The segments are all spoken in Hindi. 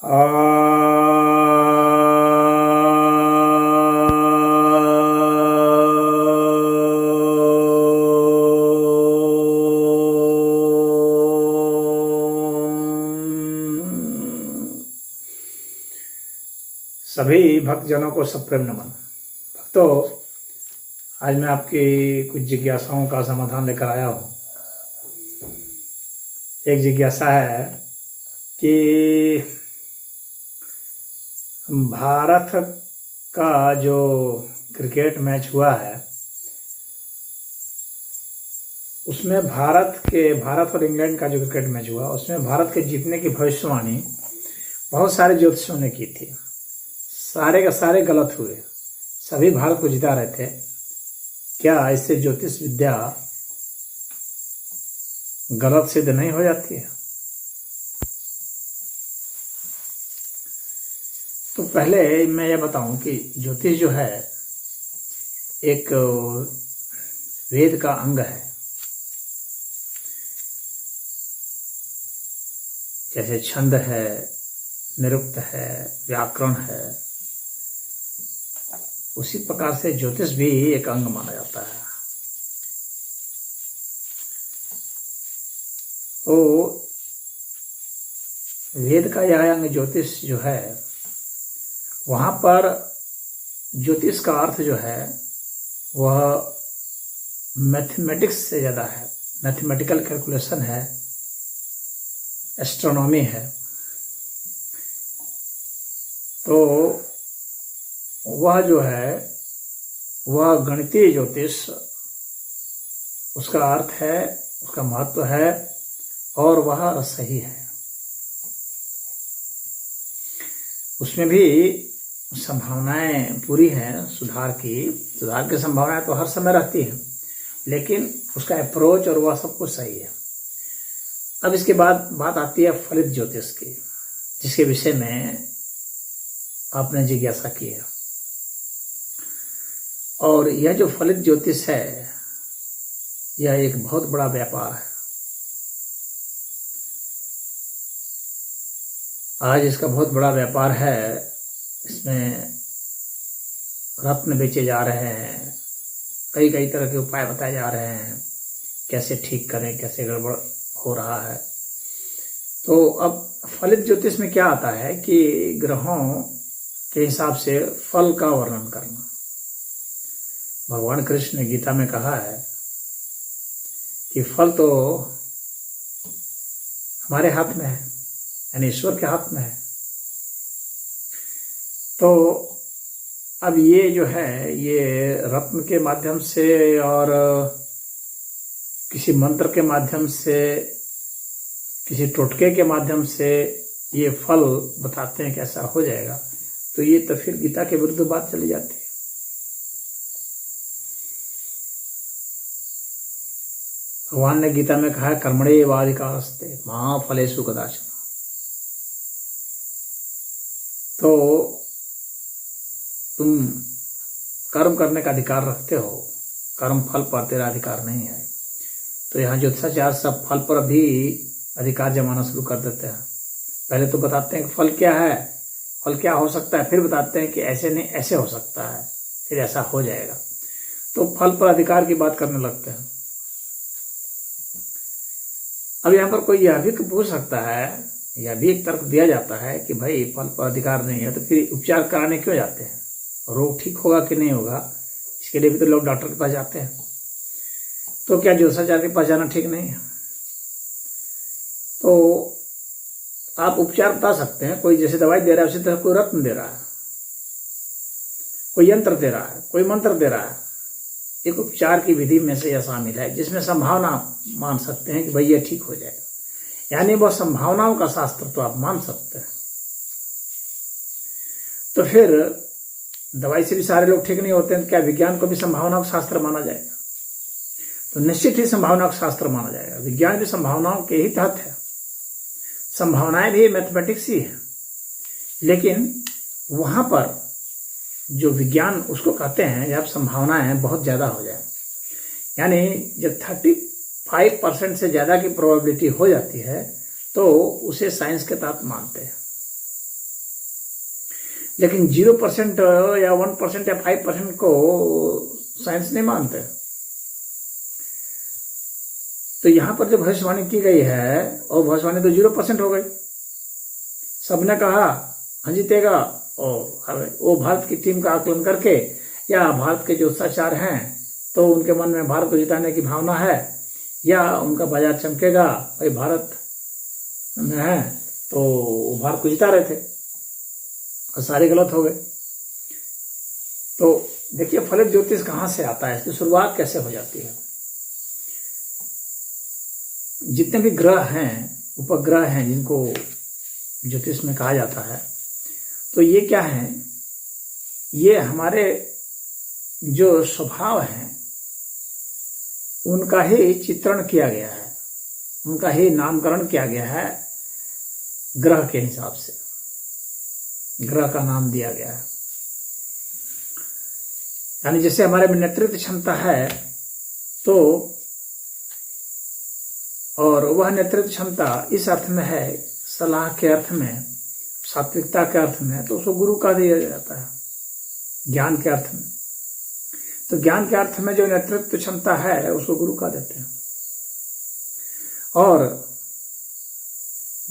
सभी भक्तजनों को सप्रेम नमन। भक्तों, आज मैं आपकी कुछ जिज्ञासाओं का समाधान लेकर आया हूँ। एक जिज्ञासा है कि भारत का जो क्रिकेट मैच हुआ है उसमें भारत और इंग्लैंड का जो क्रिकेट मैच हुआ उसमें भारत के जीतने की भविष्यवाणी बहुत सारे ज्योतिषियों ने की थी। सारे का सारे गलत हुए, सभी भारत को जिता रहे थे। क्या इससे ज्योतिष विद्या गलत सिद्ध नहीं हो जाती है? तो पहले मैं ये बताऊं कि ज्योतिष जो है एक वेद का अंग है। जैसे छंद है, निरुक्त है, व्याकरण है, उसी प्रकार से ज्योतिष भी एक अंग माना जाता है। तो वेद का यह अंग ज्योतिष जो है, वहां पर ज्योतिष का अर्थ जो है वह मैथमेटिक्स से ज़्यादा है, मैथमेटिकल कैलकुलेशन है, एस्ट्रोनॉमी है। तो वह जो है वह गणितीय ज्योतिष, उसका अर्थ है, उसका महत्व है और वह सही है। उसमें भी संभावनाएं पूरी हैं सुधार की संभावनाएं तो हर समय रहती हैं, लेकिन उसका अप्रोच और वह सब कुछ सही है। अब इसके बाद बात आती है फलित ज्योतिष की, जिसके विषय में आपने जिज्ञासा की है। और यह जो फलित ज्योतिष है यह एक बहुत बड़ा व्यापार है। आज इसका बहुत बड़ा व्यापार है। इसमें रत्न बेचे जा रहे हैं, कई तरह के उपाय बताए जा रहे हैं, कैसे ठीक करें, कैसे गड़बड़ हो रहा है। तो अब फलित ज्योतिष में क्या आता है कि ग्रहों के हिसाब से फल का वर्णन करना। भगवान कृष्ण ने गीता में कहा है कि फल तो हमारे हाथ में है, यानी ईश्वर के हाथ में है। तो अब ये जो है ये रत्न के माध्यम से और किसी मंत्र के माध्यम से, किसी टोटके के माध्यम से ये फल बताते हैं कैसा हो जाएगा, तो ये तो फिर गीता के विरुद्ध बात चली जाती है। भगवान ने गीता में कहा है कर्मण्येवाधिकारस्ते मा फलेषु कदाचन। तो तुम कर्म करने का अधिकार रखते हो, कर्म फल पर तेरा अधिकार नहीं है। तो यहाँ ज्योतिषाचार्य सब फल पर भी अधिकार जमाना शुरू कर देते हैं। पहले तो बताते हैं कि फल क्या है, फल क्या हो सकता है, फिर बताते हैं कि ऐसे नहीं ऐसे हो सकता है, फिर ऐसा हो जाएगा। तो फल पर अधिकार की बात करने लगते हैं। अब यहाँ पर कोई यह भी पूछ सकता है, यह भी एक तर्क दिया जाता है कि भाई फल पर अधिकार नहीं है तो फिर उपचार कराने क्यों जाते हैं, रोग ठीक होगा कि नहीं होगा, इसके लिए भी तो लोग डॉक्टर के पास जाते हैं। तो क्या ज्योतिषाचार्य के पास जाना ठीक नहीं है? तो आप उपचार बता सकते हैं। कोई जैसे दवाई दे रहा है उसी तरह कोई रत्न दे रहा है, कोई यंत्र दे रहा है, कोई मंत्र दे रहा है। एक उपचार की विधि में से यह शामिल है जिसमें संभावना मान सकते हैं कि भाई ये ठीक हो जाएगा, यानी वह संभावनाओं का शास्त्र तो आप मान सकते हैं। तो फिर दवाई से भी सारे लोग ठीक नहीं होते हैं, क्या विज्ञान को भी संभावनाओं का शास्त्र माना जाएगा? तो निश्चित ही संभावनाओं का शास्त्र माना जाएगा। विज्ञान भी संभावनाओं के ही तहत है, संभावनाएं भी मैथमेटिक्स ही है। लेकिन वहां पर जो विज्ञान उसको कहते हैं जब संभावनाएं बहुत ज्यादा हो जाए, यानी जब 35% से ज्यादा की प्रोबेबिलिटी हो जाती है तो उसे साइंस के तहत मानते हैं। लेकिन 0% या 1% या 5% को साइंस नहीं मानते। तो यहां पर जो भविष्यवाणी की गई है, और भविष्यवाणी तो 0% हो गई। सबने कहा हाँ जीतेगा, और वो भारत की टीम का आकलन करके या भारत के जो सच्चार हैं तो उनके मन में भारत को जिताने की भावना है, या उनका बाजार चमकेगा, भाई भारत में है तो वो भारत को जिता रहे थे, और सारे गलत हो गए। तो देखिए फलित ज्योतिष कहां से आता है, इसकी शुरुआत कैसे हो जाती है। जितने भी ग्रह हैं, उपग्रह हैं, जिनको ज्योतिष में कहा जाता है, तो ये क्या है, ये हमारे जो स्वभाव हैं उनका ही चित्रण किया गया है, उनका ही नामकरण किया गया है ग्रह के हिसाब से, ग्रह का नाम दिया गया है। यानी जैसे हमारे में नेतृत्व क्षमता है तो, और वह नेतृत्व क्षमता इस अर्थ में है, सलाह के अर्थ में, सात्विकता के अर्थ में, तो उसको गुरु का दिया जाता है। ज्ञान के अर्थ में, तो ज्ञान के अर्थ में जो नेतृत्व क्षमता है उसको गुरु का देते हैं, और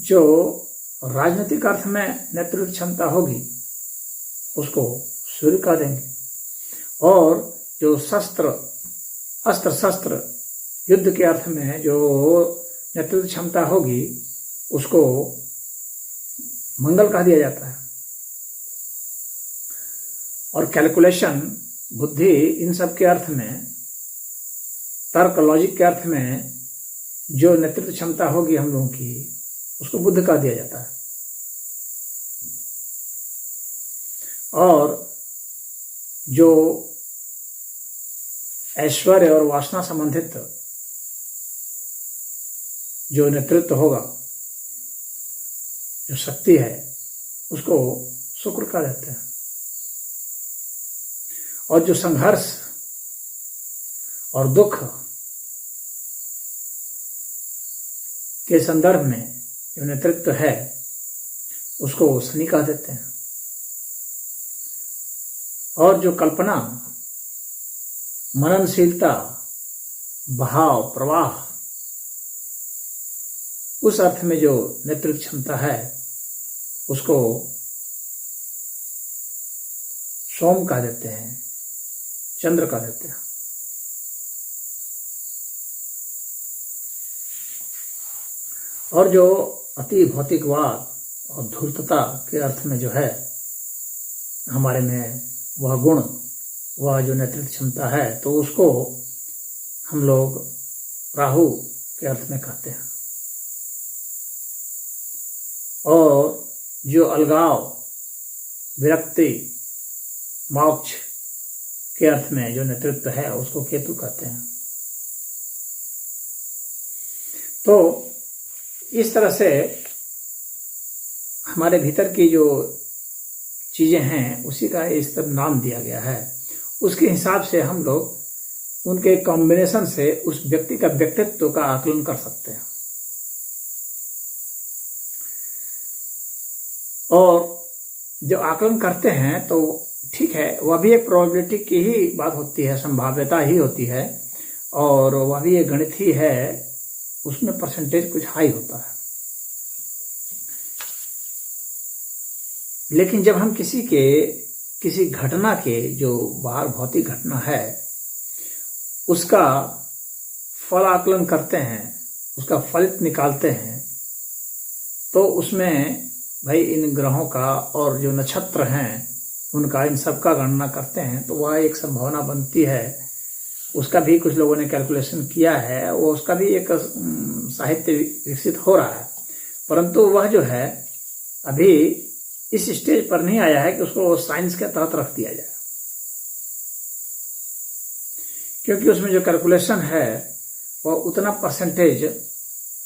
जो राजनीतिक अर्थ में नेतृत्व क्षमता होगी उसको सूर्य का देंगे, और जो अस्त्र शस्त्र युद्ध के अर्थ में जो नेतृत्व क्षमता होगी उसको मंगल कहा दिया जाता है। और कैलकुलेशन, बुद्धि, इन सब के अर्थ में, तर्क, लॉजिक के अर्थ में जो नेतृत्व क्षमता होगी हम लोगों की उसको बुद्ध का दिया जाता है। और जो ऐश्वर्य और वासना संबंधित जो नेतृत्व होगा, जो शक्ति है, उसको शुक्र का देते हैं। और जो संघर्ष और दुख के संदर्भ में जो नेतृत्व है उसको शनि का देते हैं। और जो कल्पना, मननशीलता, भाव, प्रवाह, उस अर्थ में जो नेतृत्व क्षमता है उसको सोम का देते हैं, चंद्र का देते हैं। और जो अति भौतिकवाद और धूर्तता के अर्थ में जो है हमारे में वह गुण, वह जो नेतृत्व क्षमता है, तो उसको हम लोग राहु के अर्थ में कहते हैं। और जो अलगाव, विरक्ति, मोक्ष के अर्थ में जो नेतृत्व है उसको केतु कहते हैं। तो इस तरह से हमारे भीतर की जो चीजें हैं उसी का इस तरह नाम दिया गया है। उसके हिसाब से हम लोग उनके कॉम्बिनेशन से उस व्यक्ति का व्यक्तित्व का आकलन कर सकते हैं। और जो आकलन करते हैं तो ठीक है, वह भी एक प्रोबेबिलिटी की ही बात होती है, संभाव्यता ही होती है, और वह भी एक गणित ही है, उसमें परसेंटेज कुछ हाई होता है। लेकिन जब हम किसी घटना के जो बाहर भौतिक घटना है उसका फल आकलन करते हैं, उसका फलित निकालते हैं, तो उसमें भाई इन ग्रहों का और जो नक्षत्र हैं उनका, इन सब का गणना करते हैं, तो वह एक संभावना बनती है। उसका भी कुछ लोगों ने कैलकुलेशन किया है, वो उसका भी एक साहित्य विकसित हो रहा है, परंतु वह जो है अभी इस स्टेज पर नहीं आया है कि उसको साइंस के तहत रख दिया जाए, क्योंकि उसमें जो कैलकुलेशन है वह उतना परसेंटेज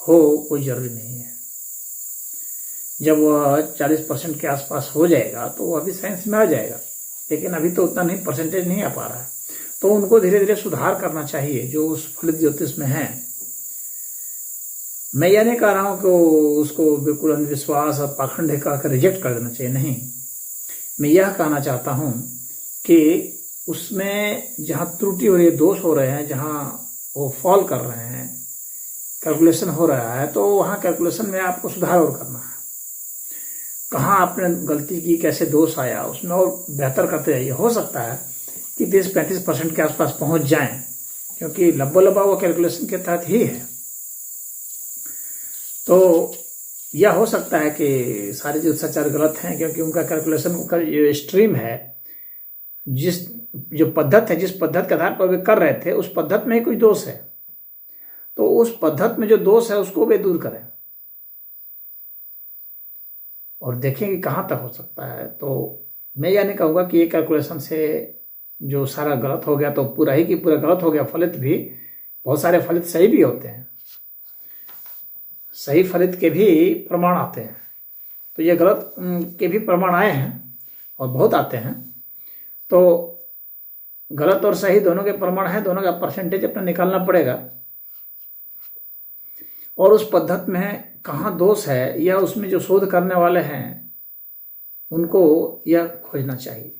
हो कोई जरूरी नहीं है। जब वह 40% के आसपास हो जाएगा तो वह भी साइंस में आ जाएगा, लेकिन अभी तो उतना नहीं, परसेंटेज नहीं आ पा रहा है। तो उनको धीरे धीरे सुधार करना चाहिए जो उस फलित ज्योतिष में है। मैं यह नहीं कह रहा हूं कि उसको बिल्कुल अंधविश्वास और पाखंड कहकर रिजेक्ट कर देना चाहिए, नहीं, मैं यह कहना चाहता हूँ कि उसमें जहाँ त्रुटि हो रही है, दोष हो रहे हैं, जहाँ वो फॉल कर रहे हैं, कैलकुलेशन हो रहा है, तो वहाँ कैलकुलेशन में आपको सुधार और करना है। कहाँ आपने गलती की, कैसे दोष आया, उसमें और बेहतर करते जाइए। हो सकता है कि 30-35% के आसपास पहुँच जाएं, क्योंकि लब्बा वो कैलकुलेशन के तहत ही है। तो यह हो सकता है कि सारे ज्योतिषाचार्य गलत हैं, क्योंकि उनका कैलकुलेशन का जो स्ट्रीम है, जो पद्धत है, जिस पद्धत के आधार पर वे कर रहे थे, उस पद्धत में ही कुछ दोष है। तो उस पद्धत में जो दोष है उसको वे दूर करें और देखें कि कहाँ तक हो सकता है। तो मैं यह नहीं कहूँगा कि ये कैलकुलेशन से जो सारा गलत हो गया तो पूरा ही कि पूरा गलत हो गया। फलित भी बहुत सारे फलित सही भी होते हैं, सही फलित के भी प्रमाण आते हैं। तो ये गलत के भी प्रमाण आए हैं और बहुत आते हैं। तो गलत और सही दोनों के प्रमाण हैं, दोनों का परसेंटेज अपना निकालना पड़ेगा और उस पद्धत में कहाँ दोष है या उसमें जो शोध करने वाले हैं उनको यह खोजना चाहिए।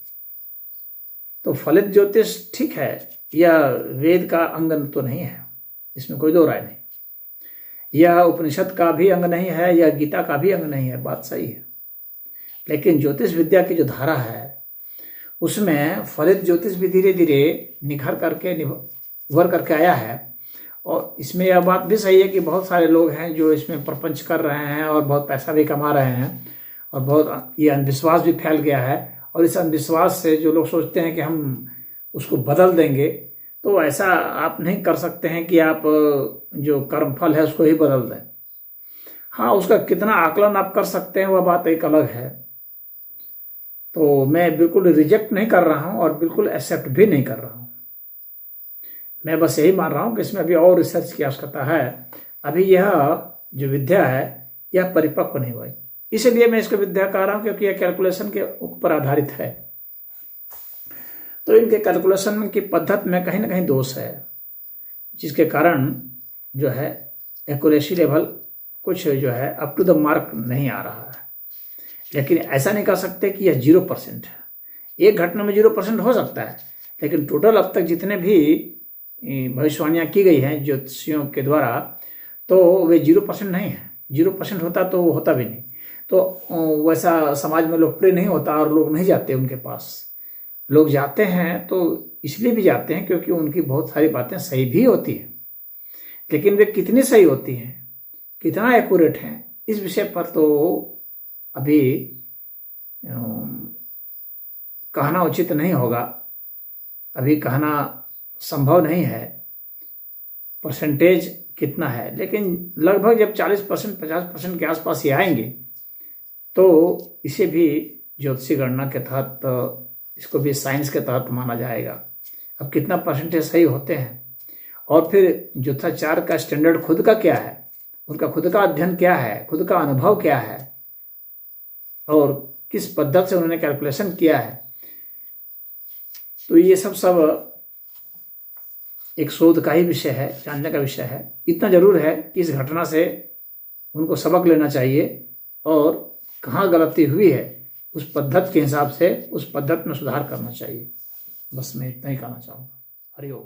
तो फलित ज्योतिष ठीक है, यह वेद का अंग तो नहीं है, इसमें कोई दो राय नहीं। यह उपनिषद का भी अंग नहीं है, यह गीता का भी अंग नहीं है, बात सही है। लेकिन ज्योतिष विद्या की जो धारा है उसमें फलित ज्योतिष भी धीरे धीरे निखर करके आया है। और इसमें यह बात भी सही है कि बहुत सारे लोग हैं जो इसमें प्रपंच कर रहे हैं और बहुत पैसा भी कमा रहे हैं और बहुत ये अंधविश्वास भी फैल गया है। और इस अंधविश्वास से जो लोग सोचते हैं कि हम उसको बदल देंगे, तो ऐसा आप नहीं कर सकते हैं कि आप जो कर्मफल है उसको ही बदल दें। हाँ, उसका कितना आकलन आप कर सकते हैं वह बात एक अलग है। तो मैं बिल्कुल रिजेक्ट नहीं कर रहा हूँ और बिल्कुल एक्सेप्ट भी नहीं कर रहा हूँ। मैं बस यही मान रहा हूँ कि इसमें अभी और रिसर्च की आवश्यकता है। अभी यह जो विद्या है यह परिपक्व नहीं हुई, इसलिए मैं इसको विद्या कह रहा हूँ, क्योंकि यह कैलकुलेशन के ऊपर आधारित है। तो इनके कैलकुलेशन की पद्धत में कहीं ना कहीं दोष है, जिसके कारण जो है एक्यूरेसी लेवल कुछ जो है अप टू द मार्क नहीं आ रहा है। लेकिन ऐसा नहीं कह सकते कि यह 0% है। एक घटना में 0% हो सकता है, लेकिन टोटल अब तक जितने भी भविष्यवाणियाँ की गई हैं ज्योतिषियों के द्वारा, तो वे 0% नहीं है। 0% होता तो वो होता भी नहीं। तो वैसा समाज में लोकप्रिय नहीं होता और लोग नहीं जाते उनके पास। लोग जाते हैं तो इसलिए भी जाते हैं क्योंकि उनकी बहुत सारी बातें सही भी होती हैं, लेकिन वे कितनी सही होती हैं, कितना एक्यूरेट हैं, इस विषय पर तो अभी कहना उचित नहीं होगा, अभी कहना संभव नहीं है परसेंटेज कितना है। लेकिन लगभग जब 40% 50% के आसपास ही आएंगे तो इसे भी ज्योतिषी गणना के तहत, इसको भी साइंस के तहत माना जाएगा। अब कितना परसेंटेज सही होते हैं और फिर ज्योतिषाचार का स्टैंडर्ड खुद का क्या है, उनका खुद का अध्ययन क्या है, खुद का अनुभव क्या है और किस पद्धति से उन्होंने कैलकुलेशन किया है, तो ये सब एक शोध का ही विषय है, जानने का विषय है। इतना जरूर है कि इस घटना से उनको सबक लेना चाहिए और कहाँ गलती हुई है उस पद्धति के हिसाब से उस पद्धति में सुधार करना चाहिए। बस मैं इतना ही कहना चाहूँगा। हरि ओम।